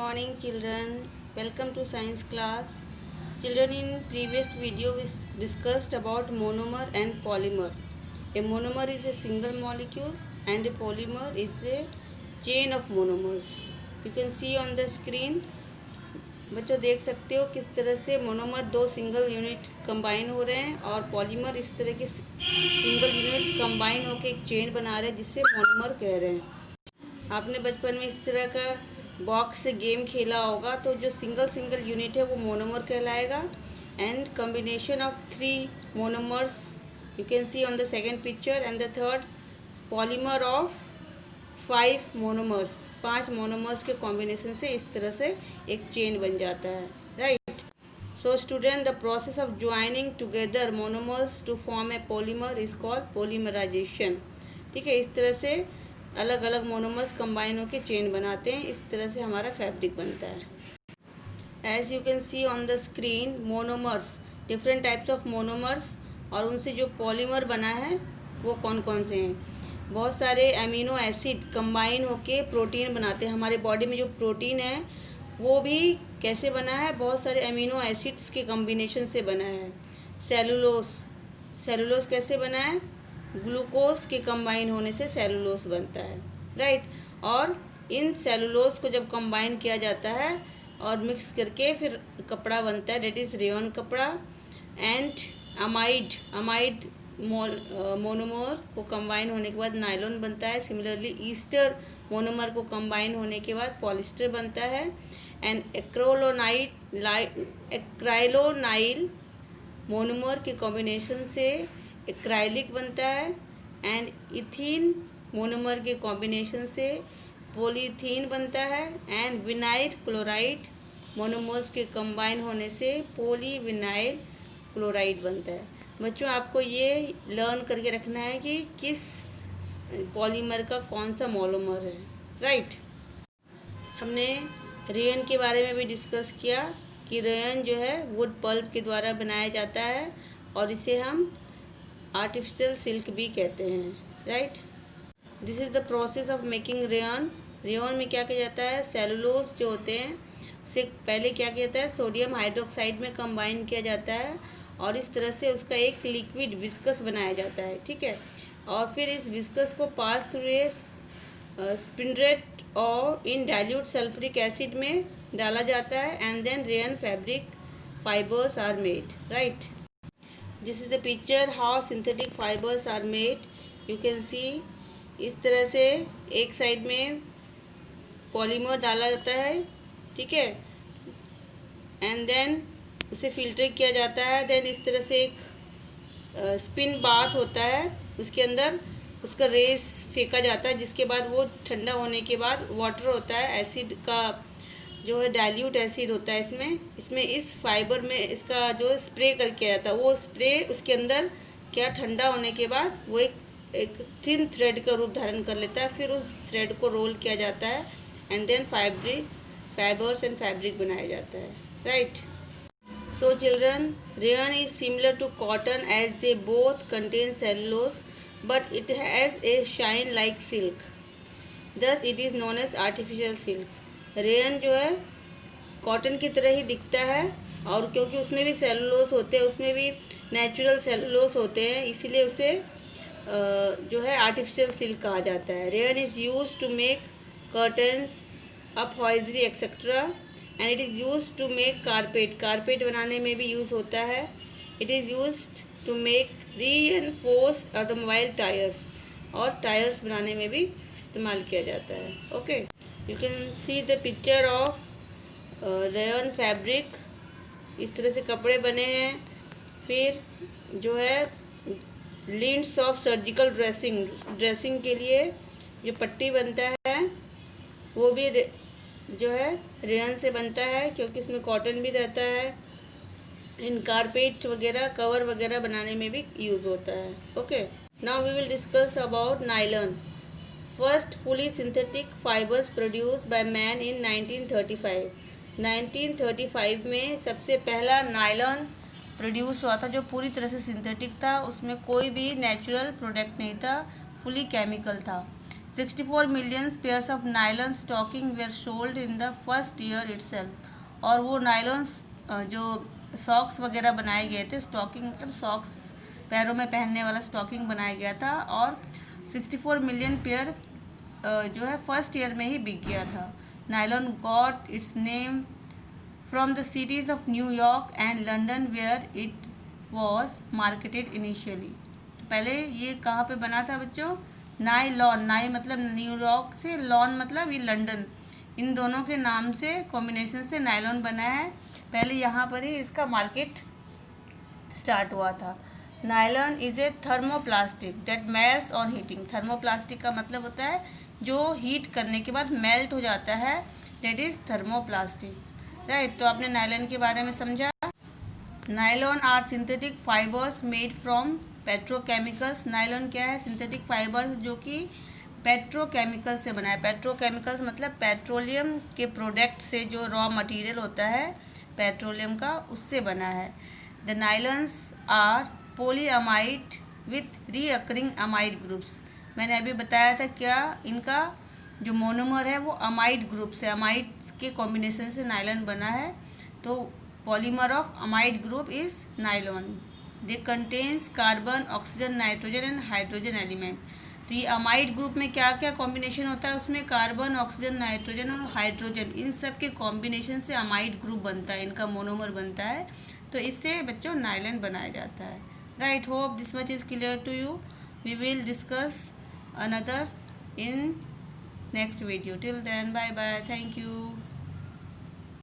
morning children. Welcome to science class. Children, in previous video we discussed about monomer and polymer. A monomer is a single molecule and a polymer is a chain of monomers. You can see on the screen. बच्चों देख सकते हो किस तरह से monomer दो single unit combine हो रहे हैं और पॉलीमर इस तरह के सिंगल यूनिट्स कंबाइन होकर एक चेन बना रहे हैं जिससे मोनोमर कह रहे हैं। आपने बचपन में इस तरह का बॉक्स से गेम खेला होगा, तो जो सिंगल यूनिट है वो मोनोमर कहलाएगा। And combination of 3 monomers you can see on the second picture and the third polymer of 5 monomers. 5 monomers के कॉम्बिनेशन से इस तरह से एक चेन बन जाता है, right. So student, the process of joining together monomers to form a polymer is called polymerization. ठीक है, इस तरह से अलग अलग मोनोमर्स कंबाइन होकर चेन बनाते हैं, इस तरह से हमारा फैब्रिक बनता है। As you can see on the screen, monomers, different types of monomers, और उनसे जो पॉलीमर बना है वो कौन कौन से हैं। बहुत सारे अमीनो एसिड कंबाइन होके प्रोटीन बनाते हैं। हमारे बॉडी में जो प्रोटीन है वो भी कैसे बना है, बहुत सारे अमीनो एसिड्स के कॉम्बिनेशन से बना है। सेलुलोज कैसे बना है, ग्लूकोज के कंबाइन होने से सेलुलोज बनता है, राइट। और इन सेलुलोज को जब कंबाइन किया जाता है और मिक्स करके फिर कपड़ा बनता है, डेट इज़ रेयन कपड़ा। एंड अमाइड मोनोमर को कंबाइन होने के बाद नायलॉन बनता है। सिमिलरली ईस्टर मोनोमर को कंबाइन होने के बाद पॉलिस्टर बनता है। एंड एक्राइलोनाइल मोनोमर के कॉम्बिनेशन से एक्राइलिक बनता है। एंड इथीन मोनोमर के कॉम्बिनेशन से पॉलीथीन बनता है। एंड विनाइल क्लोराइड मोनोमर्स के कंबाइन होने से पॉलीविनाइल क्लोराइड बनता है। बच्चों, आपको ये लर्न करके रखना है कि किस पॉलीमर का कौन सा मोनोमर है, राइट। हमने रेयन के बारे में भी डिस्कस किया कि रेयन जो है वुड पल्प के द्वारा बनाया जाता है और इसे हम आर्टिफिशियल सिल्क भी कहते हैं, right. This is the process of making rayon. Rayon में क्या किया जाता है, सेलुलोज जो होते हैं से पहले क्या किया जाता है, सोडियम हाइड्रोक्साइड में कंबाइन किया जाता है और इस तरह से उसका एक लिक्विड विस्कस बनाया जाता है, ठीक है। और फिर इस विस्कस को पास थ्रू ए स्पिंडरेट और इन डाइल्यूट सल्फ्यूरिक एसिड में डाला जाता है and then rayon fabric fibres are made, right. This is the picture how synthetic fibres are made. You can see इस तरह से एक साइड में पॉलीमर डाला जाता है, ठीक है, एंड देन उसे फिल्टर किया जाता है। देन इस तरह से एक स्पिन बाथ होता है, उसके अंदर उसका रेस फेंका जाता है, जिसके बाद वो ठंडा होने के बाद वाटर होता है, एसिड का जो है डाइल्यूट एसिड होता है इसमें इस फाइबर में इसका जो स्प्रे करके किया जाता है। वो स्प्रे उसके अंदर क्या ठंडा होने के बाद वो एक थिन थ्रेड का रूप धारण कर लेता है। फिर उस थ्रेड को रोल किया जाता है and then fibres and fabric बनाया जाता है, right. So children, rayon is similar to cotton as they both contain cellulose, but it has a shine like silk. Thus it is known as artificial silk. Rayon जो है cotton की तरह ही दिखता है और क्योंकि उसमें भी सेलुलोज होते हैं, उसमें भी नेचुरल सेलुलोज होते हैं, इसीलिए उसे जो है आर्टिफिशियल सिल्क कहा जाता है। Rayon is use to make curtains, upholstery etcetera, and it is use to make carpet बनाने में भी यूज़ होता है। It is use to make reinforced automobile tyres, और टायर्स बनाने में भी इस्तेमाल किया जाता है, okay. You can see the picture of rayon fabric. इस तरह से कपड़े बने हैं। फिर जो है लिंट्स ऑफ सर्जिकल ड्रेसिंग के लिए जो पट्टी बनता है वो भी जो है रेयन से बनता है, क्योंकि इसमें कॉटन भी रहता है। इन कारपेट वगैरह कवर वगैरह बनाने में भी यूज़ होता है, okay. Now we will discuss about nylon. First fully synthetic fibres produce by man in 1935। 1935 में सबसे पहला नायलॉन प्रोड्यूस हुआ था जो पूरी तरह से सिंथेटिक था, उसमें कोई भी नेचुरल प्रोडक्ट नहीं था, फुली केमिकल था। 64 million pairs of nylon stocking were sold in the first year itself। और वो नायलॉन जो सॉक्स वगैरह बनाए गए थे, स्टॉकिंग मतलब सॉक्स पैरों में पहनने वाला स्टॉकिंग बनाया गया था, और 64 मिलियन पेयर जो है फर्स्ट ईयर में ही बिक गया था। Nylon got its name from the cities of New York and London where it was marketed initially. पहले ये कहाँ पे बना था बच्चों? नाइलॉन, नाई मतलब न्यूयॉर्क से, लॉन मतलब ये लंदन, इन दोनों के नाम से कॉम्बिनेशन से नायलॉन बना है। पहले यहाँ पर ही इसका मार्केट स्टार्ट हुआ था। Nylon is a thermoplastic that melts on heating. Thermoplastic का मतलब होता है जो हीट करने के बाद मेल्ट हो जाता है, दैट इज़ थर्मोप्लास्टिक, राइट। तो आपने नायलॉन के बारे में समझा। Nylon are synthetic fibres made from petrochemicals. Nylon क्या है? सिंथेटिक फाइबर्स जो कि पेट्रोकेमिकल से बना है। पेट्रोकेमिकल्स मतलब पेट्रोलियम के प्रोडक्ट से जो रॉ मटेरियल होता है पेट्रोलियम का, उससे बना है। The nylons are polyamide with recurring amide groups. मैंने अभी बताया था क्या इनका जो मोनोमर है वो अमाइड ग्रुप से, अमाइड के कॉम्बिनेशन से नायलॉन बना है। तो polymer of amide group is nylon. They contains carbon, oxygen, nitrogen and hydrogen element. तो ये अमाइड ग्रुप में क्या क्या कॉम्बिनेशन होता है? उसमें कार्बन, ऑक्सीजन, नाइट्रोजन और हाइड्रोजन, इन सब के कॉम्बिनेशन से अमाइड ग्रुप बनता है, इनका मोनोमर बनता है। तो इससे बच्चों नायलॉन बनाया जाता है, right. Hope this much is clear to you. We will discuss another in next video. Till then, bye bye, thank you.